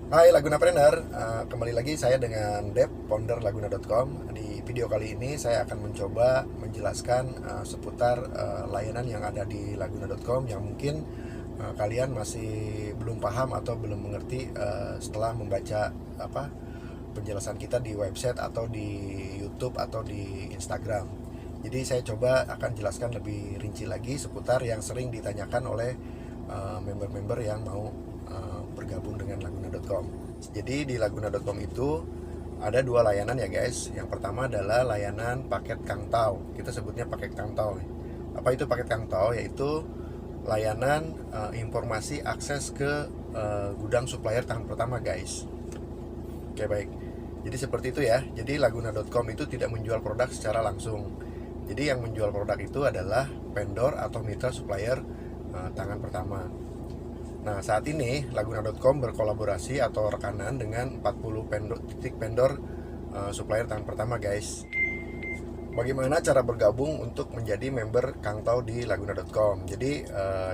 Hai Lagunapreneur, kembali lagi saya dengan Dep, founder Laguna.com. Di video kali ini saya akan mencoba menjelaskan seputar layanan yang ada di Laguna.com yang mungkin kalian masih belum paham atau belum mengerti setelah membaca penjelasan kita di website atau di YouTube atau di Instagram. Jadi saya coba akan jelaskan lebih rinci lagi seputar yang sering ditanyakan oleh member-member yang mau bergabung dengan Laguna.com. Jadi di Laguna.com itu ada dua layanan ya guys. Yang pertama adalah layanan paket Kangtau. Kita sebutnya paket Kangtau. Apa itu paket Kangtau? Yaitu layanan informasi akses ke gudang supplier tahun pertama guys. Oke baik. Jadi seperti itu ya. Jadi Laguna.com itu tidak menjual produk secara langsung. Jadi yang menjual produk itu adalah vendor atau mitra supplier tangan pertama. Nah, saat ini Laguna.com berkolaborasi atau rekanan dengan 40 titik vendor supplier tangan pertama guys. Bagaimana cara bergabung untuk menjadi member Kangtau di Laguna.com? Jadi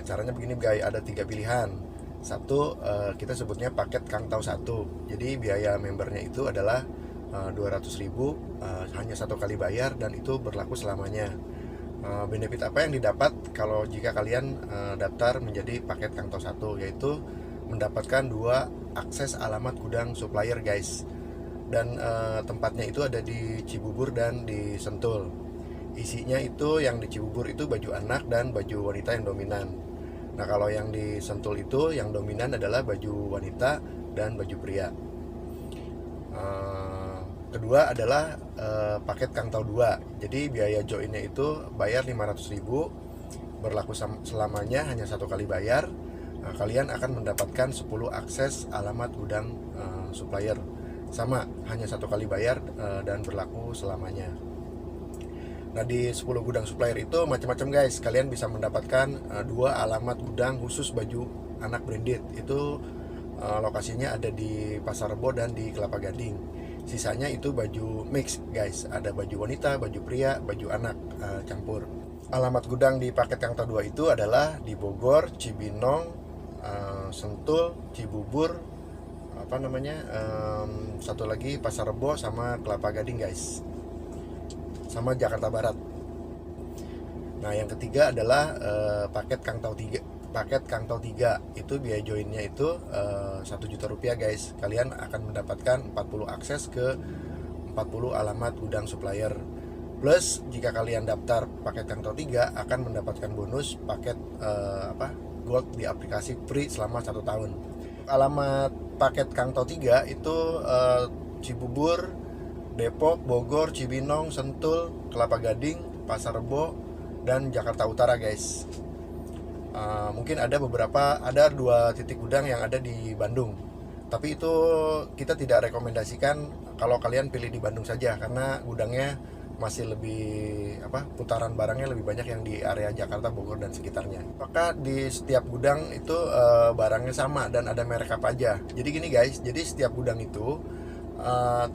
caranya begini guys, ada 3 pilihan. Satu, kita sebutnya paket Kangtau 1. Jadi biaya membernya itu adalah 200.000, hanya satu kali bayar dan itu berlaku selamanya. Benefit apa yang didapat kalau jika kalian daftar menjadi paket Kangtau 1, yaitu mendapatkan 2 akses alamat gudang supplier guys. Dan tempatnya itu ada di Cibubur dan di Sentul. Isinya itu yang di Cibubur itu baju anak dan baju wanita yang dominan. Nah kalau yang di Sentul itu yang dominan adalah baju wanita dan baju pria. Kedua adalah paket Kangtau 2. Jadi biaya joinnya itu bayar 500.000, berlaku selamanya, hanya satu kali bayar. Kalian akan mendapatkan 10 akses alamat gudang supplier. Sama, hanya satu kali bayar dan berlaku selamanya. Nah di 10 gudang supplier itu macam-macam guys. Kalian bisa mendapatkan 2 alamat gudang khusus baju anak branded. Itu lokasinya ada di Pasar Rebo dan di Kelapa Gading. Sisanya itu baju mix guys, ada baju wanita, baju pria, baju anak campur. Alamat gudang di paket Kangtau 2 itu adalah di Bogor, Cibinong, Sentul, Cibubur, satu lagi Pasar Rebo sama Kelapa Gading guys, sama Jakarta Barat. Nah yang ketiga adalah paket Kangtau 3. Paket Kangtau 3 itu biaya joinnya itu 1 juta rupiah guys. Kalian akan mendapatkan 40 akses ke 40 alamat gudang supplier. Plus jika kalian daftar paket Kangtau 3 akan mendapatkan bonus paket gold di aplikasi free selama 1 tahun. Alamat paket Kangtau 3 itu Cibubur, Depok, Bogor, Cibinong, Sentul, Kelapa Gading, Pasar Rebo, dan Jakarta Utara guys. Mungkin ada 2 titik gudang yang ada di Bandung, tapi itu kita tidak rekomendasikan kalau kalian pilih di Bandung saja, karena gudangnya masih lebih putaran barangnya lebih banyak yang di area Jakarta, Bogor, dan sekitarnya. Maka di setiap gudang itu barangnya sama dan ada merek apa aja. Jadi gini guys, jadi setiap gudang itu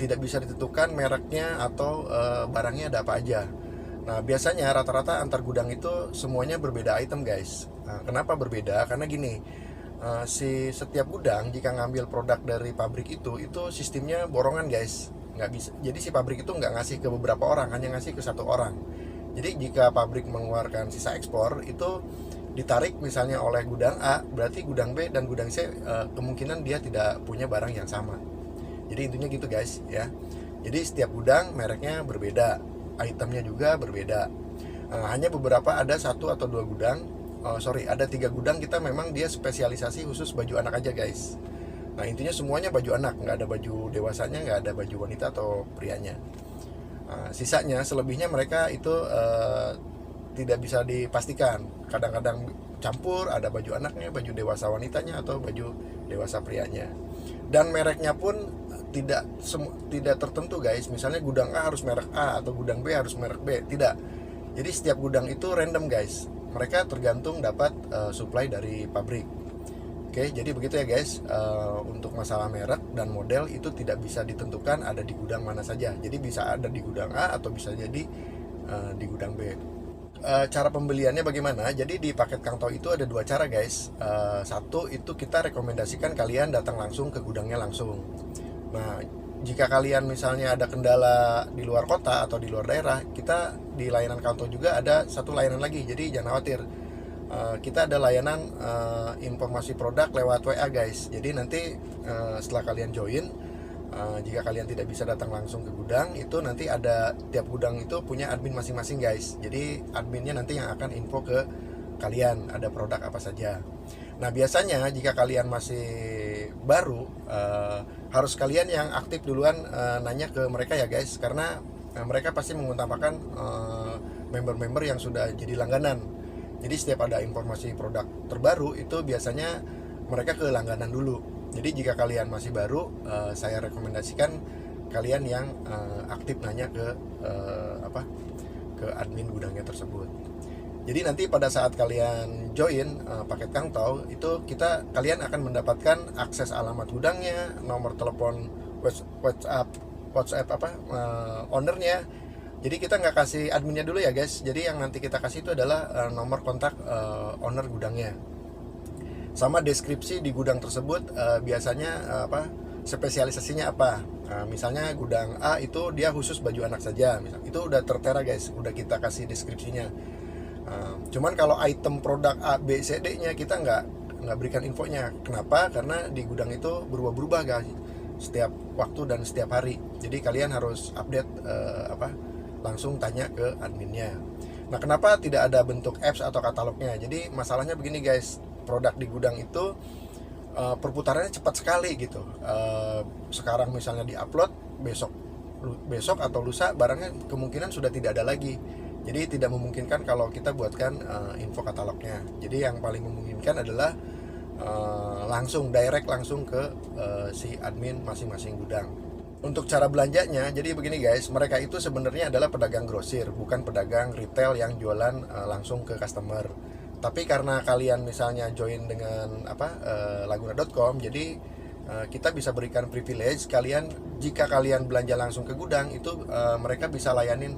tidak bisa ditentukan mereknya atau barangnya ada apa aja. Nah biasanya rata-rata antar gudang itu semuanya berbeda item guys. Kenapa berbeda? Karena gini, si setiap gudang jika ngambil produk dari pabrik itu sistemnya borongan guys. Nggak bisa. Jadi si pabrik itu nggak ngasih ke beberapa orang, hanya ngasih ke 1 orang. Jadi jika pabrik mengeluarkan sisa ekspor itu ditarik misalnya oleh gudang A, berarti gudang B dan gudang C kemungkinan dia tidak punya barang yang sama. Jadi intinya gitu guys ya. Jadi setiap gudang mereknya berbeda, itemnya juga berbeda. Hanya beberapa, ada 1 atau 2 gudang, ada 3 gudang kita memang dia spesialisasi khusus baju anak aja guys. Nah intinya semuanya baju anak, nggak ada baju dewasanya, nggak ada baju wanita atau prianya. Sisanya selebihnya mereka itu tidak bisa dipastikan. Kadang-kadang campur, ada baju anaknya, baju dewasa wanitanya, atau baju dewasa prianya. Dan mereknya pun tidak tertentu guys. Misalnya gudang A harus merek A atau gudang B harus merek B, tidak. Jadi setiap gudang itu random guys. Mereka tergantung dapat supply dari pabrik. Oke, jadi begitu ya guys. Untuk masalah merek dan model itu tidak bisa ditentukan ada di gudang mana saja. Jadi bisa ada di gudang A atau bisa jadi di gudang B. cara pembeliannya bagaimana? Jadi di paket Kang Tau itu ada dua cara guys. Satu itu kita rekomendasikan kalian datang langsung ke gudangnya langsung. Nah, jika kalian misalnya ada kendala di luar kota atau di luar daerah, kita di layanan Kang Tau juga ada satu layanan lagi. Jadi jangan khawatir. Kita ada layanan informasi produk lewat WA guys. Jadi nanti setelah kalian join, jika kalian tidak bisa datang langsung ke gudang, itu nanti ada tiap gudang itu punya admin masing-masing guys. Jadi adminnya nanti yang akan info ke kalian ada produk apa saja. Nah biasanya jika kalian masih baru, harus kalian yang aktif duluan nanya ke mereka ya guys, karena mereka pasti mengutamakan member-member yang sudah jadi langganan. Jadi setiap ada informasi produk terbaru itu biasanya mereka ke langganan dulu. Jadi jika kalian masih baru, saya rekomendasikan kalian yang aktif nanya ke admin gudangnya tersebut. Jadi nanti pada saat kalian join paket Kang Tau itu kalian akan mendapatkan akses alamat gudangnya, nomor telepon WhatsApp ownernya. Jadi kita nggak kasih adminnya dulu ya guys. Jadi yang nanti kita kasih itu adalah nomor kontak owner gudangnya. Sama deskripsi di gudang tersebut biasanya spesialisasinya apa. Misalnya gudang A itu dia khusus baju anak saja, itu udah tertera guys, udah kita kasih deskripsinya. Cuman kalau item produk A, B, C, D nya kita nggak berikan infonya. Kenapa? Karena di gudang itu berubah-berubah guys, setiap waktu dan setiap hari. Jadi kalian harus update langsung tanya ke adminnya. Nah kenapa tidak ada bentuk apps atau katalognya? Jadi masalahnya begini guys, produk di gudang itu perputarannya cepat sekali gitu. Sekarang misalnya di-upload, besok atau lusa barangnya kemungkinan sudah tidak ada lagi. Jadi tidak memungkinkan kalau kita buatkan info katalognya. Jadi yang paling memungkinkan adalah langsung ke si admin masing-masing gudang. Untuk cara belanjanya, jadi begini guys, mereka itu sebenarnya adalah pedagang grosir, bukan pedagang retail yang jualan langsung ke customer. Tapi karena kalian misalnya join dengan laguna.com, jadi kita bisa berikan privilege kalian, jika kalian belanja langsung ke gudang itu mereka bisa layanin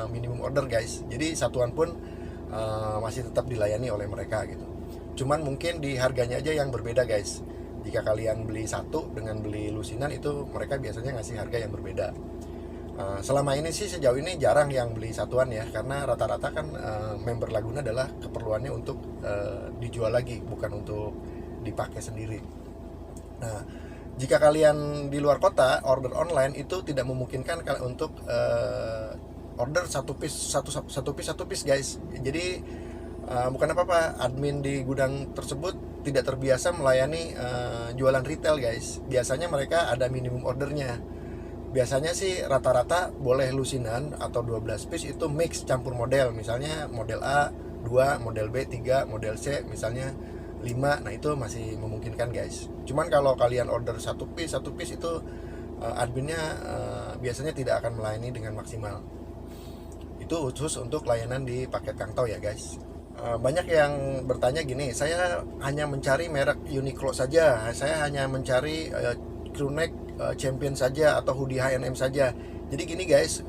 minimum order guys. Jadi satuan pun masih tetap dilayani oleh mereka gitu. Cuman mungkin di harganya aja yang berbeda guys. Jika kalian beli satu dengan beli lusinan itu mereka biasanya ngasih harga yang berbeda. Selama ini sih sejauh ini jarang yang beli satuan ya, karena rata-rata kan member Laguna adalah keperluannya untuk dijual lagi, bukan untuk dipakai sendiri. Nah, jika kalian di luar kota order online itu tidak memungkinkan untuk order satu piece guys. Jadi bukan apa-apa, admin di gudang tersebut tidak terbiasa melayani jualan retail guys. Biasanya mereka ada minimum ordernya. Biasanya sih rata-rata boleh lusinan atau 12 piece itu mix campur model. Misalnya model A 2, model B 3, model C misalnya 5. Nah itu masih memungkinkan guys. Cuman kalau kalian order satu piece itu adminnya biasanya tidak akan melayani dengan maksimal. Itu khusus untuk layanan di paket Kang Tau ya guys. Banyak yang bertanya gini, saya hanya mencari merek Uniqlo saja, saya hanya mencari crewneck Champion saja atau hoodie H&M saja. Jadi gini guys,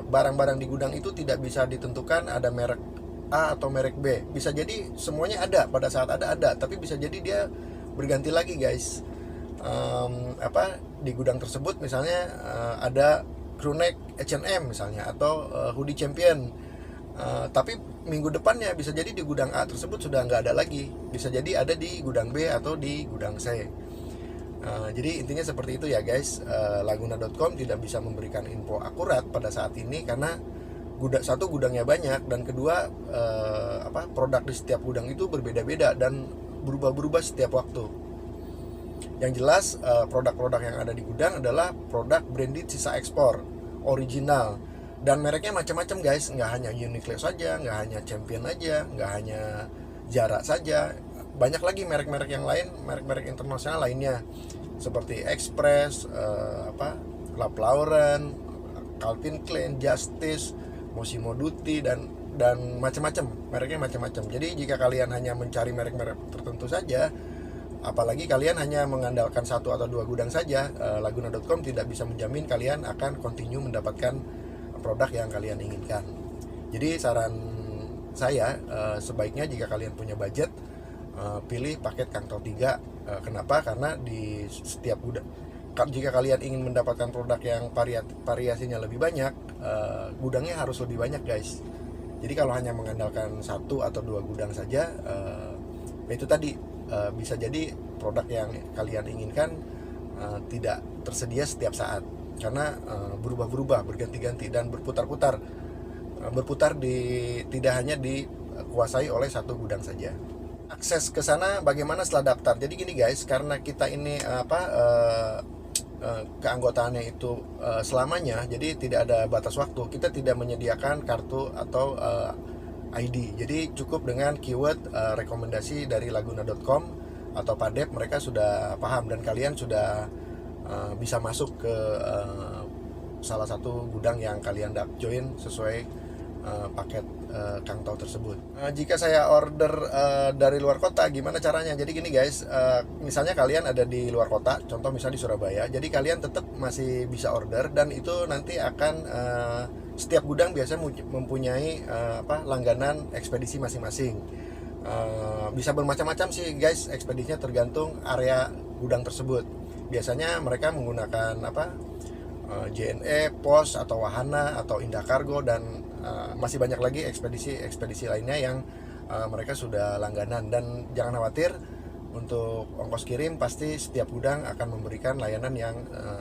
barang-barang di gudang itu tidak bisa ditentukan ada merek A atau merek B. Bisa jadi semuanya ada, pada saat ada, tapi bisa jadi dia berganti lagi guys. Di gudang tersebut misalnya ada crewneck H&M misalnya atau hoodie Champion. Tapi minggu depannya bisa jadi di gudang A tersebut sudah nggak ada lagi, bisa jadi ada di gudang B atau di gudang C. Jadi intinya seperti itu ya guys. Laguna.com tidak bisa memberikan info akurat pada saat ini karena satu gudangnya banyak, dan kedua produk di setiap gudang itu berbeda-beda dan berubah-berubah setiap waktu. Yang jelas produk-produk yang ada di gudang adalah produk branded sisa ekspor, original. Dan mereknya macam-macam guys, nggak hanya Uniqlo saja, nggak hanya Champion aja, nggak hanya Zara saja. Banyak lagi merek-merek yang lain, merek-merek internasional lainnya seperti Express, Ralph Lauren, Calvin Klein, Justice, Massimo Dutti dan macam-macam, mereknya macam-macam. Jadi jika kalian hanya mencari merek-merek tertentu saja, apalagi kalian hanya mengandalkan satu atau dua gudang saja, Laguna.com tidak bisa menjamin kalian akan continue mendapatkan produk yang kalian inginkan. Jadi saran saya sebaiknya jika kalian punya budget, pilih paket Kang Tao 3. Kenapa? Karena di setiap gudang, jika kalian ingin mendapatkan produk yang variasinya lebih banyak, gudangnya harus lebih banyak guys. Jadi kalau hanya mengandalkan 1 atau 2 gudang saja, itu tadi bisa jadi produk yang kalian inginkan tidak tersedia setiap saat, karena berubah-berubah, berganti-ganti, dan berputar-putar, tidak hanya dikuasai oleh 1 gudang saja. Akses ke sana bagaimana setelah daftar? Jadi gini guys, karena kita ini keanggotaannya itu selamanya, jadi tidak ada batas waktu. Kita tidak menyediakan kartu atau ID. Jadi cukup dengan keyword rekomendasi dari laguna.com atau Padep, mereka sudah paham dan kalian sudah bisa masuk ke salah satu gudang yang kalian join sesuai paket Kang Tao tersebut. Jika saya order dari luar kota, gimana caranya? Jadi gini guys, misalnya kalian ada di luar kota, contoh misalnya di Surabaya, jadi kalian tetap masih bisa order, dan itu nanti akan setiap gudang biasanya mempunyai langganan ekspedisi masing-masing. Bisa bermacam-macam sih guys ekspedisinya, tergantung area gudang tersebut. Biasanya mereka menggunakan JNE, Pos, atau Wahana, atau Indah Kargo, dan masih banyak lagi ekspedisi lainnya yang mereka sudah langganan. Dan jangan khawatir, untuk ongkos kirim pasti setiap gudang akan memberikan layanan yang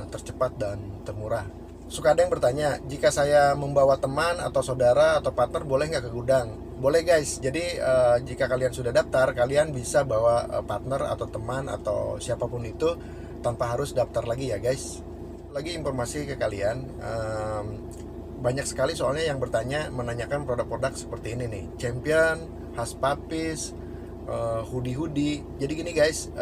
tercepat dan termurah. Suka ada yang bertanya, jika saya membawa teman atau saudara atau partner boleh nggak ke gudang? Boleh guys. Jadi jika kalian sudah daftar, kalian bisa bawa partner atau teman atau siapapun itu tanpa harus daftar lagi ya guys. Lagi informasi ke kalian, banyak sekali soalnya yang menanyakan produk-produk seperti ini nih, Champion, Haspapis, hoodie. Jadi gini guys,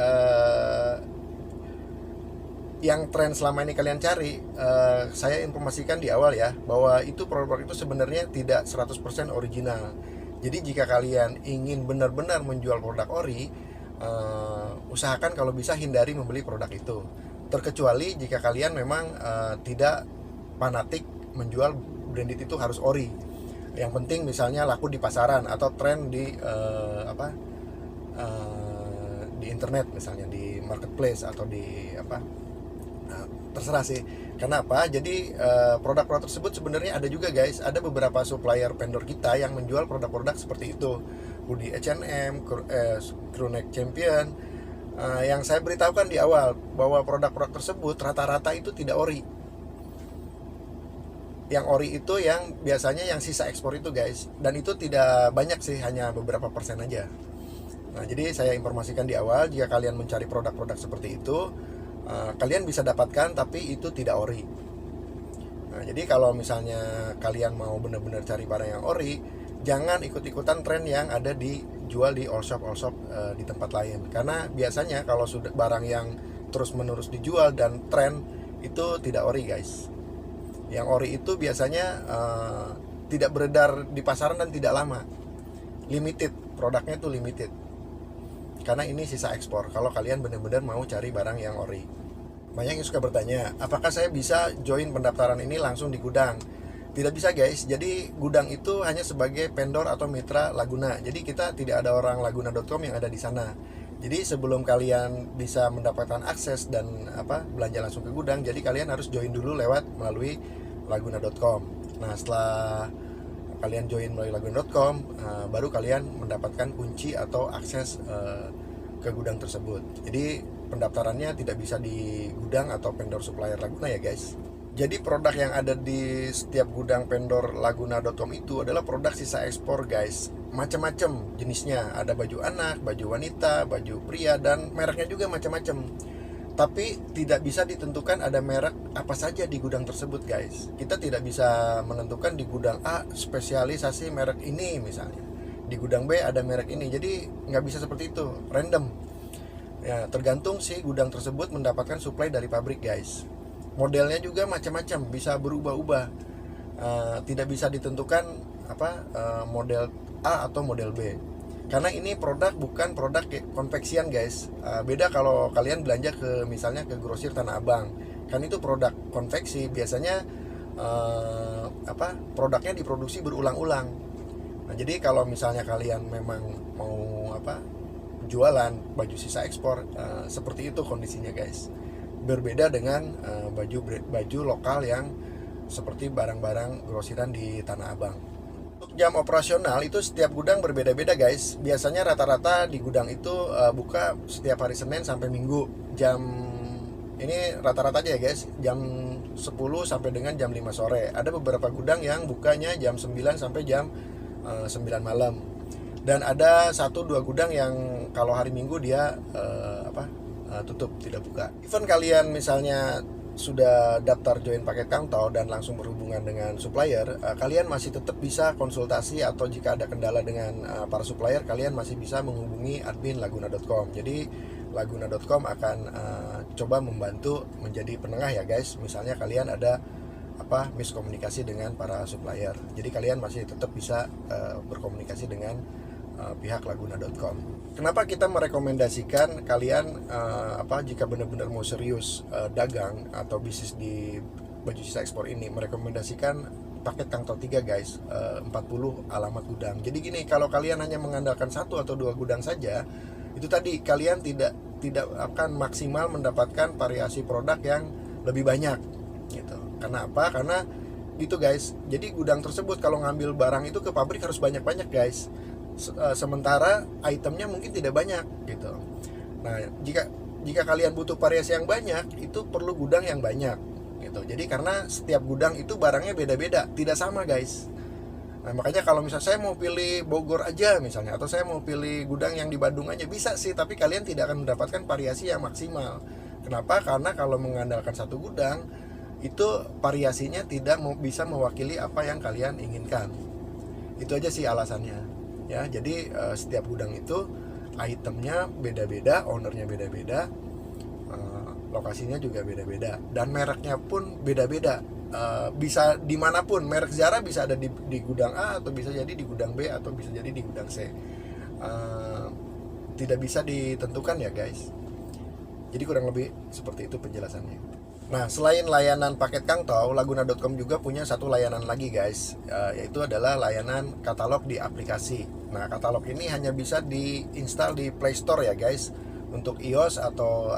yang tren selama ini kalian cari, saya informasikan di awal ya, bahwa itu produk itu sebenarnya tidak 100% original. Jadi jika kalian ingin benar-benar menjual produk ori, usahakan kalau bisa hindari membeli produk itu. Terkecuali jika kalian memang tidak fanatik menjual branded itu harus ori. Yang penting misalnya laku di pasaran atau tren di di internet, misalnya di marketplace atau di terserah sih. Kenapa? Jadi produk-produk tersebut sebenarnya ada juga guys, ada beberapa supplier vendor kita yang menjual produk-produk seperti itu, hoodie H&M, crewneck Champion. Yang saya beritahukan di awal bahwa produk-produk tersebut rata-rata itu tidak ori. Yang ori itu yang biasanya yang sisa ekspor itu guys, dan itu tidak banyak sih, hanya beberapa persen aja. Nah, jadi saya informasikan di awal, jika kalian mencari produk-produk seperti itu, kalian bisa dapatkan, tapi itu tidak ori. Nah, jadi kalau misalnya kalian mau benar-benar cari barang yang ori, jangan ikut-ikutan tren yang ada dijual di all shop di tempat lain. Karena biasanya kalau sudah barang yang terus-menerus dijual dan tren, itu tidak ori guys. Yang ori itu biasanya tidak beredar di pasaran dan tidak lama, limited, produknya itu limited, karena ini sisa ekspor. Kalau kalian benar-benar mau cari barang yang ori. Banyak yang suka bertanya, apakah saya bisa join pendaftaran ini langsung di gudang? Tidak bisa guys. Jadi gudang itu hanya sebagai vendor atau mitra Laguna. Jadi kita tidak ada orang laguna.com yang ada di sana. Jadi sebelum kalian bisa mendapatkan akses dan belanja langsung ke gudang, jadi kalian harus join dulu melalui laguna.com. Nah, setelah kalian join melalui laguna.com, baru kalian mendapatkan kunci atau akses ke gudang tersebut. Jadi pendaftarannya tidak bisa di gudang atau vendor supplier Laguna ya guys. Jadi produk yang ada di setiap gudang vendor laguna.com itu adalah produk sisa ekspor guys. Macam-macam jenisnya, ada baju anak, baju wanita, baju pria, dan mereknya juga macam-macam. Tapi tidak bisa ditentukan ada merek apa saja di gudang tersebut guys. Kita tidak bisa menentukan di gudang A spesialisasi merek ini misalnya, di gudang B ada merek ini. Jadi nggak bisa seperti itu, random ya, tergantung si gudang tersebut mendapatkan supply dari pabrik guys. Modelnya juga macam-macam, bisa berubah-ubah. Tidak bisa ditentukan model A atau model B, karena ini produk bukan produk konveksian guys. Beda kalau kalian belanja misalnya ke grosir Tanah Abang, kan itu produk konveksi. Biasanya produknya diproduksi berulang-ulang. Nah, jadi kalau misalnya kalian memang mau jualan baju sisa ekspor, seperti itu kondisinya guys. Berbeda dengan baju lokal yang seperti barang-barang grosiran di Tanah Abang. Untuk jam operasional itu setiap gudang berbeda-beda guys. Biasanya rata-rata di gudang itu buka setiap hari Senin sampai Minggu. Ini rata-rata aja ya guys, jam 10 sampai dengan jam 5 sore. Ada beberapa gudang yang bukanya jam 9 sampai jam 9 malam. Dan ada 1-2 gudang yang kalau hari Minggu dia tutup, tidak buka. Even kalian misalnya sudah daftar join paket Kangtau dan langsung berhubungan dengan supplier, kalian masih tetap bisa konsultasi, atau jika ada kendala dengan para supplier, kalian masih bisa menghubungi admin laguna.com. Jadi laguna.com akan coba membantu menjadi penengah ya guys. Misalnya kalian ada miskomunikasi dengan para supplier, jadi kalian masih tetap bisa berkomunikasi dengan pihak laguna.com. Kenapa kita merekomendasikan kalian jika benar-benar mau serius dagang atau bisnis di baju sisa ekspor ini, merekomendasikan paket Kangtau 3 guys, 40 alamat gudang. Jadi gini, kalau kalian hanya mengandalkan 1 atau 2 gudang saja, itu tadi kalian tidak akan maksimal mendapatkan variasi produk yang lebih banyak gitu. Karena apa? Karena gitu guys. Jadi gudang tersebut kalau ngambil barang itu ke pabrik harus banyak-banyak guys. Sementara itemnya mungkin tidak banyak gitu. Nah, jika kalian butuh variasi yang banyak, itu perlu gudang yang banyak gitu. Jadi karena setiap gudang itu barangnya beda-beda, tidak sama guys. Nah, makanya kalau misalnya saya mau pilih Bogor aja misalnya, atau saya mau pilih gudang yang di Bandung aja, bisa sih, tapi kalian tidak akan mendapatkan variasi yang maksimal. Kenapa? Karena kalau mengandalkan satu gudang, itu variasinya tidak bisa mewakili apa yang kalian inginkan. Itu aja sih alasannya ya. Jadi setiap gudang itu itemnya beda-beda, ownernya beda-beda, lokasinya juga beda-beda, dan mereknya pun beda-beda. Bisa dimanapun, merek Zara bisa ada di gudang A, atau bisa jadi di gudang B, atau bisa jadi di gudang C. Tidak bisa ditentukan ya guys. Jadi kurang lebih seperti itu penjelasannya. Nah, selain layanan paket Kangtau, laguna.com juga punya satu layanan lagi guys, yaitu adalah layanan katalog di aplikasi. Nah, katalog ini hanya bisa diinstal di Play Store ya guys. Untuk iOS atau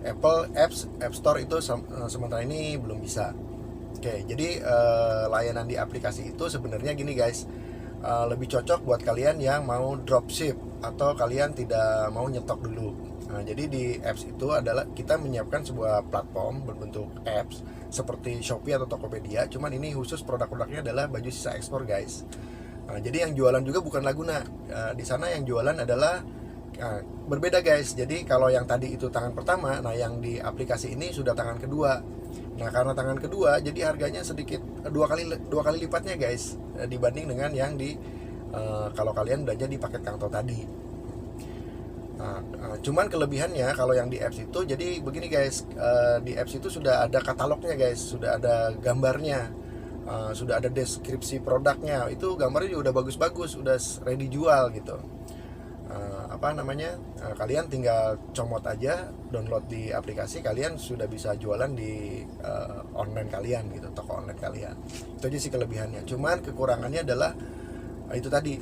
Apple App Store itu sementara ini belum bisa. Oke, jadi layanan di aplikasi itu sebenarnya gini guys, lebih cocok buat kalian yang mau dropship atau kalian tidak mau nyetok dulu. Nah, jadi di apps itu adalah kita menyiapkan sebuah platform berbentuk apps seperti Shopee atau Tokopedia, cuman ini khusus produk-produknya adalah baju sisa ekspor guys. Nah, jadi yang jualan juga bukan Laguna. Di sana yang jualan adalah berbeda guys. Jadi kalau yang tadi itu tangan pertama, nah yang di aplikasi ini sudah tangan kedua. Nah, karena tangan kedua, jadi harganya sedikit dua kali lipatnya guys, dibanding dengan yang di kalau kalian belanja di paket Kangtau tadi. Cuman kelebihannya kalau yang di apps itu, jadi begini guys, di apps itu sudah ada katalognya guys, sudah ada gambarnya, sudah ada deskripsi produknya, itu gambarnya juga udah bagus-bagus, udah ready jual gitu. Kalian tinggal comot aja, download di aplikasi, kalian sudah bisa jualan di online kalian gitu, toko online kalian. Itu aja sih kelebihannya. Cuman kekurangannya adalah itu tadi,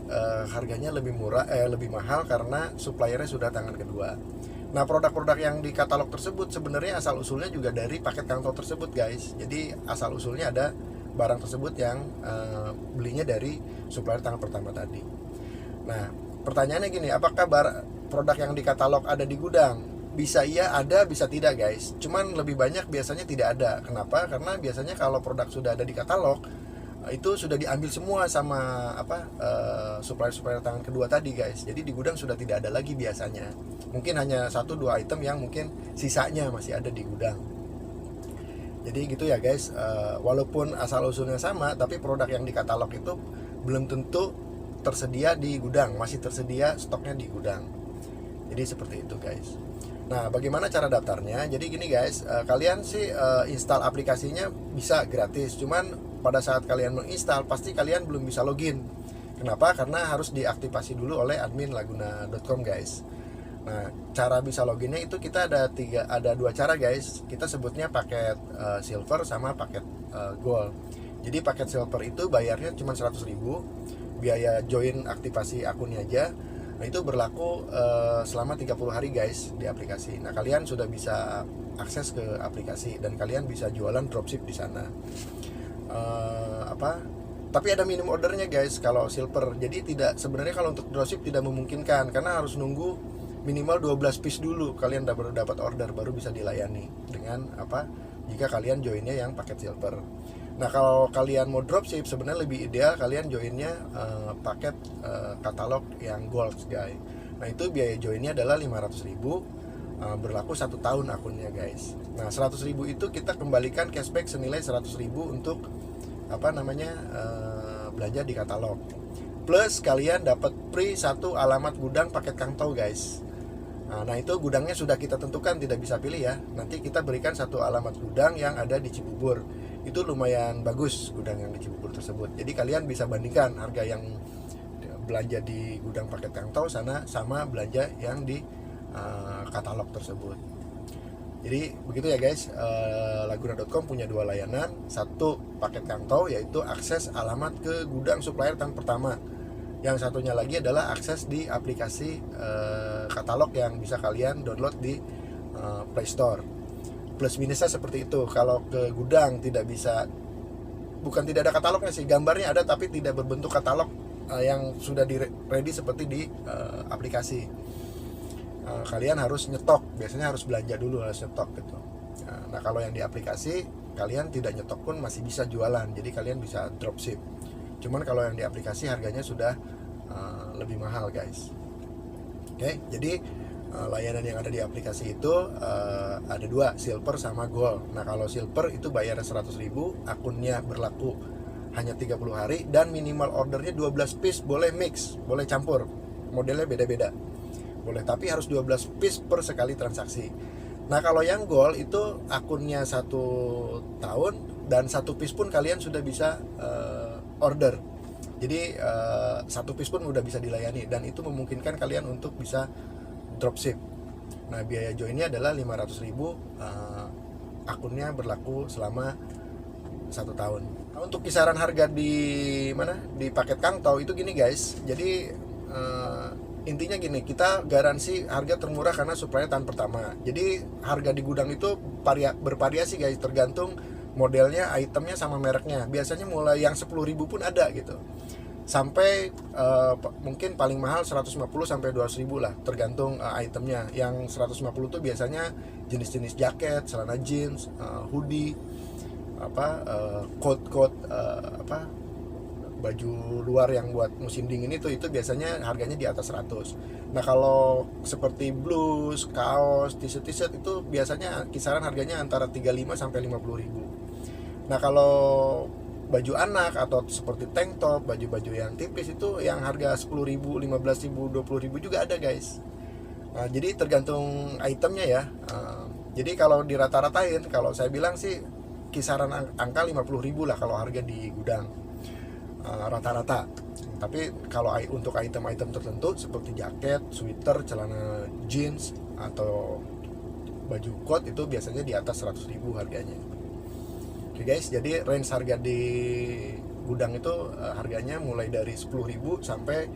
harganya lebih lebih mahal karena suppliernya sudah tangan kedua. Nah, produk-produk yang di katalog tersebut sebenarnya asal usulnya juga dari paket Kangtau tersebut guys. Jadi asal usulnya ada barang tersebut yang belinya dari supplier tangan pertama tadi. Nah, pertanyaannya gini, apakah produk yang di katalog ada di gudang? Bisa iya ada, bisa tidak guys. Cuman lebih banyak biasanya tidak ada. Kenapa? Karena biasanya kalau produk sudah ada di katalog, itu sudah diambil semua sama supplier tangan kedua tadi guys. Jadi di gudang sudah tidak ada lagi biasanya. Mungkin hanya 1-2 item yang mungkin sisanya masih ada di gudang. Jadi gitu ya guys, walaupun asal usulnya sama, tapi produk yang di katalog itu belum tentu tersedia di gudang, masih tersedia stoknya di gudang. Jadi seperti itu guys. Nah, bagaimana cara daftarnya? Jadi gini guys, kalian sih install aplikasinya bisa gratis, cuman pada saat kalian menginstal pasti kalian belum bisa login. Kenapa? Karena harus diaktifasi dulu oleh admin laguna.com guys. Nah, cara bisa loginnya itu kita ada 2 cara guys. Kita sebutnya paket silver sama paket gold. Jadi paket silver itu bayarnya cuma 100.000, biaya join aktivasi akunnya aja. Nah itu berlaku selama 30 hari guys di aplikasi. Nah kalian sudah bisa akses ke aplikasi dan kalian bisa jualan dropship di sana. Tapi ada minimum ordernya guys kalau silver. Jadi sebenarnya kalau untuk dropship tidak memungkinkan karena harus nunggu minimal 12 piece dulu kalian baru dapat order, baru bisa dilayani dengan jika kalian joinnya yang paket silver. Nah kalau kalian mau dropship sebenarnya lebih ideal kalian joinnya paket katalog yang gold guys. Nah itu biaya joinnya adalah 500.000, berlaku 1 tahun akunnya guys. Nah 100.000 itu kita kembalikan cashback senilai 100.000 untuk belanja di katalog. Plus kalian dapat free 1 alamat gudang paket kantau guys. Nah itu gudangnya sudah kita tentukan, tidak bisa pilih ya. Nanti kita berikan 1 alamat gudang yang ada di Cibubur. Itu lumayan bagus gudang yang di Cibubur tersebut. Jadi kalian bisa bandingkan harga yang belanja di gudang paket kantau sana sama belanja yang di katalog tersebut. Jadi begitu ya guys, Laguna.com punya 2 layanan. 1 paket kantau yaitu akses alamat ke gudang supplier tahun pertama. Yang satunya lagi adalah akses di aplikasi katalog yang bisa kalian download di Play Store. Plus minusnya seperti itu, kalau ke gudang bukan tidak ada katalognya sih, gambarnya ada tapi tidak berbentuk katalog yang sudah ready seperti di aplikasi. Kalian harus nyetok, biasanya harus belanja dulu, harus nyetok gitu. Nah kalau yang di aplikasi kalian tidak nyetok pun masih bisa jualan, jadi kalian bisa dropship. Cuman kalau yang di aplikasi harganya sudah lebih mahal guys. Oke, jadi layanan yang ada di aplikasi itu ada 2, silver sama gold. Nah kalau silver itu bayarnya 100.000, akunnya berlaku hanya 30 hari dan minimal ordernya 12 piece, boleh mix, boleh campur, modelnya beda-beda boleh, tapi harus 12 piece per sekali transaksi. Nah kalau yang gold itu akunnya 1 tahun dan 1 piece pun kalian sudah bisa order. Jadi 1 piece pun udah bisa dilayani dan itu memungkinkan kalian untuk bisa dropship. Nah biaya joinnya adalah 500.000, akunnya berlaku selama 1 tahun. Nah, untuk kisaran harga di paket kantau itu gini guys. Jadi intinya gini, kita garansi harga termurah karena supplier tahun pertama. Jadi harga di gudang itu bervariasi guys, tergantung modelnya, itemnya sama mereknya. Biasanya mulai yang 10.000 pun ada gitu, sampai mungkin paling mahal 150 sampai 200.000 lah, tergantung itemnya. Yang 150 tuh biasanya jenis-jenis jaket, celana jeans, hoodie, coat, baju luar yang buat musim dingin itu biasanya harganya di atas 100. Nah kalau seperti blus, kaos, t-shirt itu biasanya kisaran harganya antara 35 sampai 50.000. Nah kalau baju anak atau seperti tank top, baju-baju yang tipis itu yang harga 10.000, 15.000, 20.000 juga ada guys. Nah jadi tergantung itemnya ya. Jadi kalau di rata-ratain, kalau saya bilang sih kisaran angka 50.000 lah kalau harga di gudang. Rata-rata. Tapi kalau untuk item-item tertentu seperti jaket, sweater, celana jeans atau baju coat itu biasanya di atas 100.000 harganya. Oke guys, jadi range harga di gudang itu harganya mulai dari 10.000 sampai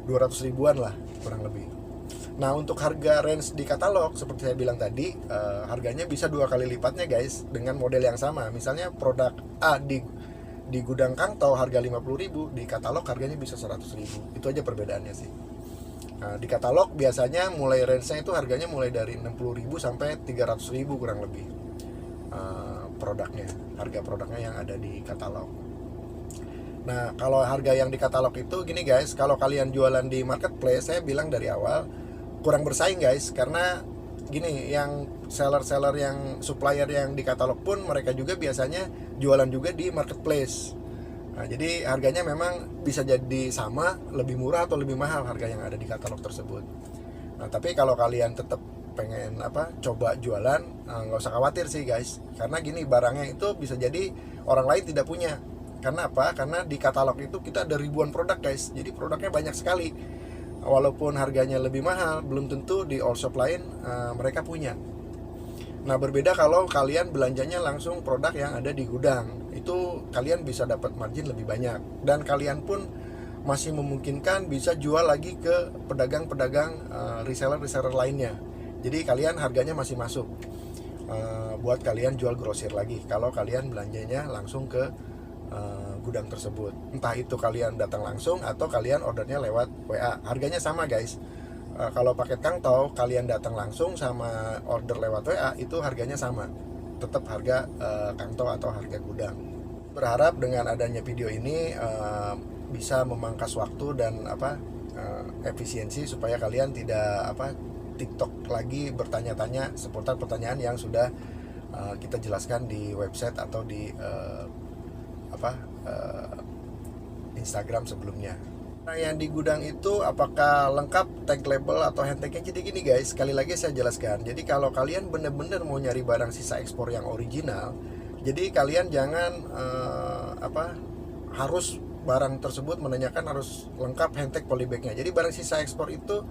200 ribuan lah kurang lebih. Nah untuk harga range di katalog seperti saya bilang tadi, harganya bisa 2 kali lipatnya guys dengan model yang sama. Misalnya produk A di gudang kantau harga 50.000, di katalog harganya bisa 100.000. Itu aja perbedaannya sih. Nah, di katalog biasanya mulai range-nya itu harganya mulai dari 60.000 sampai 300.000 kurang lebih. Harga produknya yang ada di katalog. Nah, kalau harga yang di katalog itu gini guys, kalau kalian jualan di marketplace, saya bilang dari awal kurang bersaing guys, karena gini, yang seller-seller yang supplier yang di katalog pun mereka juga biasanya jualan juga di marketplace. Nah, jadi harganya memang bisa jadi sama, lebih murah atau lebih mahal harga yang ada di katalog tersebut. Nah, tapi kalau kalian tetap pengen coba jualan, nggak usah khawatir sih guys, karena gini, barangnya itu bisa jadi orang lain tidak punya. Karena apa? Karena di katalog itu kita ada ribuan produk guys, jadi produknya banyak sekali. Walaupun harganya lebih mahal, belum tentu di all shop lain mereka punya. Nah, berbeda kalau kalian belanjanya langsung produk yang ada di gudang. Itu kalian bisa dapat margin lebih banyak. Dan kalian pun masih memungkinkan bisa jual lagi ke pedagang-pedagang reseller-reseller lainnya. Jadi kalian harganya masih masuk buat kalian jual grosir lagi kalau kalian belanjanya langsung ke gudang tersebut. Entah itu kalian datang langsung atau kalian ordernya lewat WA. Harganya sama guys. Kalau paket Kangtau kalian datang langsung sama order lewat WA itu harganya sama, tetap harga Kangtau atau harga gudang. Berharap dengan adanya video ini bisa memangkas waktu dan efisiensi supaya kalian tidak TikTok lagi bertanya-tanya seputar pertanyaan yang sudah kita jelaskan di website atau di Instagram sebelumnya. Nah, yang di gudang itu apakah lengkap tag label atau handtagnya? Jadi gini guys, sekali lagi saya jelaskan. Jadi kalau kalian bener-bener mau nyari barang sisa ekspor yang original, jadi kalian jangan harus barang tersebut menanyakan harus lengkap handtag polybagnya. Jadi barang sisa ekspor itu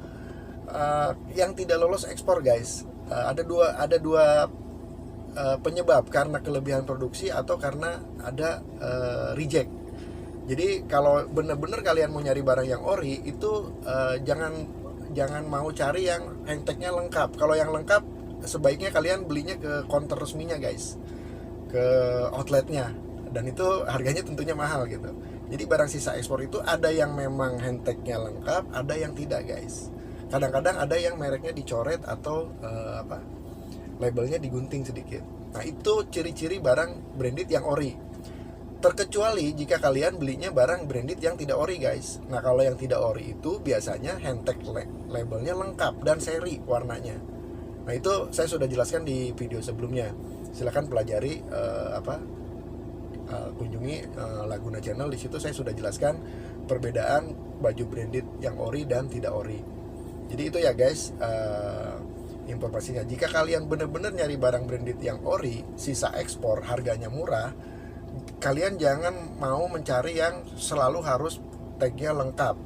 yang tidak lolos ekspor guys, ada dua penyebab, karena kelebihan produksi atau karena ada reject. Jadi kalau benar-benar kalian mau nyari barang yang ori itu jangan mau cari yang handtagnya lengkap. Kalau yang lengkap sebaiknya kalian belinya ke counter resminya guys, ke outletnya, dan itu harganya tentunya mahal gitu. Jadi barang sisa ekspor itu ada yang memang handtagnya lengkap, ada yang tidak guys. Kadang-kadang ada yang mereknya dicoret atau labelnya digunting sedikit. Nah, itu ciri-ciri barang branded yang ori. Terkecuali jika kalian belinya barang branded yang tidak ori guys. Nah, kalau yang tidak ori itu biasanya handtag labelnya lengkap dan seri warnanya. Nah, itu saya sudah jelaskan di video sebelumnya. Silahkan pelajari kunjungi Laguna Channel. Di situ saya sudah jelaskan perbedaan baju branded yang ori dan tidak ori. Jadi itu ya guys informasinya. Jika kalian benar-benar nyari barang branded yang ori, sisa ekspor, harganya murah, kalian jangan mau mencari yang selalu harus tagnya lengkap.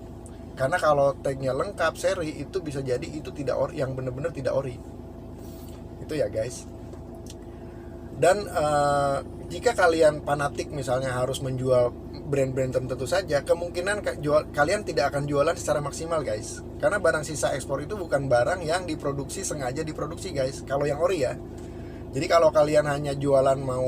Karena kalau tagnya lengkap seri itu bisa jadi itu tidak ori, yang benar-benar tidak ori. Itu ya guys. Dan jika kalian fanatik misalnya harus menjual brand-brand tertentu saja, kemungkinan kalian tidak akan jualan secara maksimal guys. Karena barang sisa ekspor itu bukan barang yang diproduksi sengaja diproduksi guys. Kalau yang ori ya. Jadi kalau kalian hanya jualan mau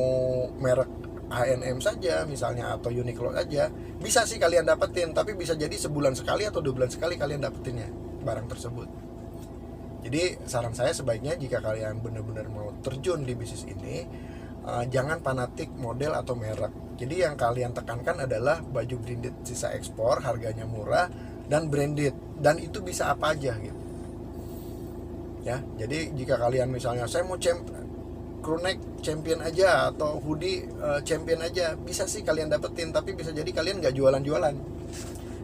merek H&M saja misalnya atau Uniqlo aja, bisa sih kalian dapetin, tapi bisa jadi sebulan sekali atau 2 bulan sekali kalian dapetinnya barang tersebut. Jadi saran saya sebaiknya jika kalian benar-benar mau terjun di bisnis ini, jangan fanatik model atau merek. Jadi yang kalian tekankan adalah baju branded sisa ekspor, harganya murah dan branded, dan itu bisa apa aja gitu. Ya, jadi jika kalian misalnya saya mau crewneck champion aja atau hoodie champion aja, bisa sih kalian dapetin, tapi bisa jadi kalian nggak jualan-jualan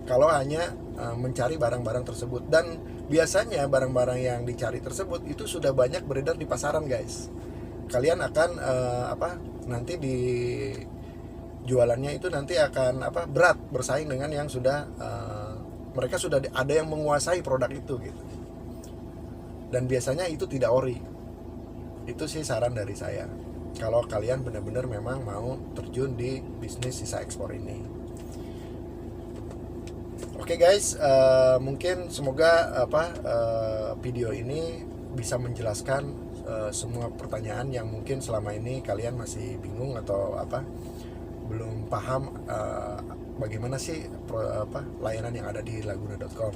kalau hanya mencari barang-barang tersebut. Dan biasanya barang-barang yang dicari tersebut itu sudah banyak beredar di pasaran guys. Kalian akan nanti di jualannya itu nanti akan berat bersaing dengan yang sudah mereka sudah ada yang menguasai produk itu gitu. Dan biasanya itu tidak ori. Itu sih saran dari saya kalau kalian benar-benar memang mau terjun di bisnis sisa ekspor ini. Oke guys, mungkin semoga video ini bisa menjelaskan semua pertanyaan yang mungkin selama ini kalian masih bingung atau belum paham bagaimana sih layanan yang ada di laguna.com.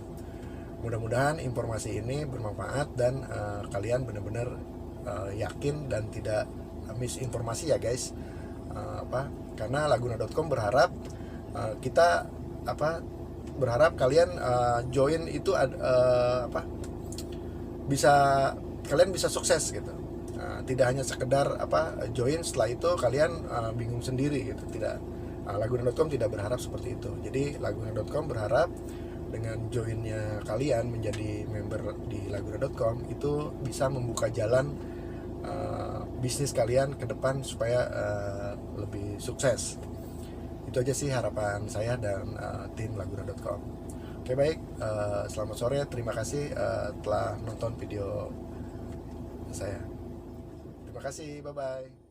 Mudah-mudahan informasi ini bermanfaat dan kalian benar-benar yakin dan tidak misinformasi ya guys. Karena laguna.com berharap kita berharap kalian join itu kalian bisa sukses gitu. Tidak hanya sekedar join setelah itu kalian bingung sendiri gitu, tidak. Laguna.com tidak berharap seperti itu. Jadi Laguna.com berharap dengan joinnya kalian menjadi member di Laguna.com itu bisa membuka jalan bisnis kalian ke depan supaya lebih sukses. Itu aja sih harapan saya dan tim Laguna.com. Oke baik, selamat sore, terima kasih telah nonton video saya. Terima kasih, bye-bye.